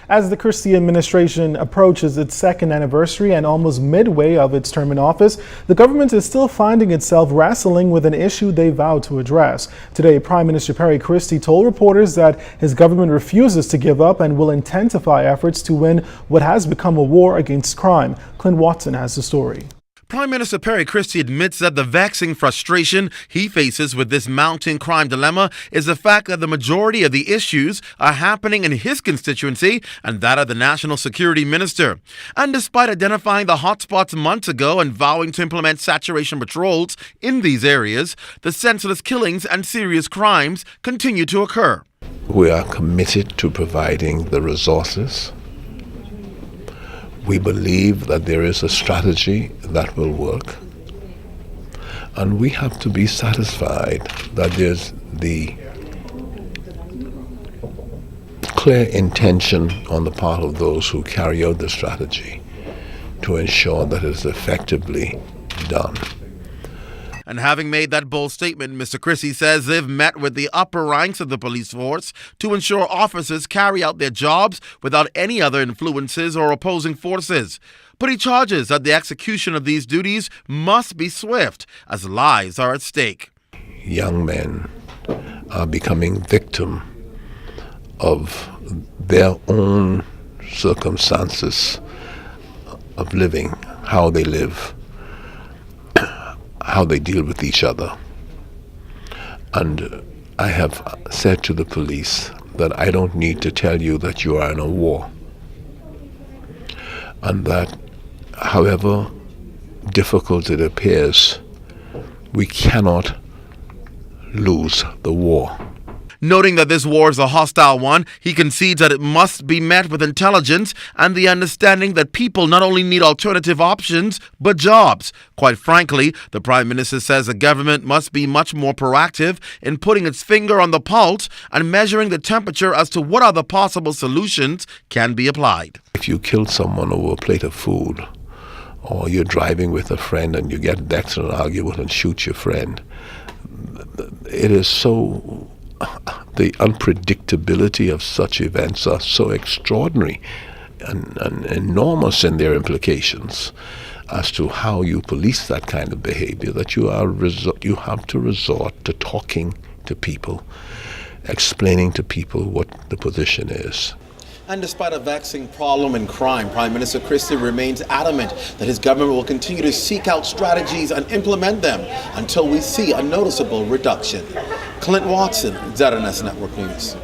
As the Christie administration approaches its second anniversary and almost midway of its term in office, the government is still finding itself wrestling with an issue they vowed to address. Today, Prime Minister Perry Christie told reporters that his government refuses to give up and will intensify efforts to win what has become a war against crime. Clint Watson has the story. Prime Minister Perry Christie admits that the vexing frustration he faces with this mounting crime dilemma is the fact that the majority of the issues are happening in his constituency and that of the National Security Minister. And despite identifying the hotspots months ago and vowing to implement saturation patrols in these areas, the senseless killings and serious crimes continue to occur. We are committed to providing the resources. We believe that there is a strategy that will work, and we have to be satisfied that there's the clear intention on the part of those who carry out the strategy to ensure that it is effectively done. And having made that bold statement, Mr. Christie says they've met with the upper ranks of the police force to ensure officers carry out their jobs without any other influences or opposing forces. But he charges that the execution of these duties must be swift, as lives are at stake. Young men are becoming victim of their own circumstances of living, how they live, how they deal with each other. And I have said to the police that I don't need to tell you that you are in a war, and that however difficult it appears, we cannot lose the war. Noting that this war is a hostile one, he concedes that it must be met with intelligence and the understanding that people not only need alternative options, but jobs. Quite frankly, the Prime Minister says the government must be much more proactive in putting its finger on the pulse and measuring the temperature as to what other possible solutions can be applied. If you kill someone over a plate of food, or you're driving with a friend and you get into an argument and shoot your friend, it is so... the unpredictability of such events are so extraordinary and enormous in their implications as to how you police that kind of behavior that you have to resort to talking to people, explaining to people what the position is. And despite a vexing problem in crime, Prime Minister Christie remains adamant that his government will continue to seek out strategies and implement them until we see a noticeable reduction. Clint Watson, ZNS Network News.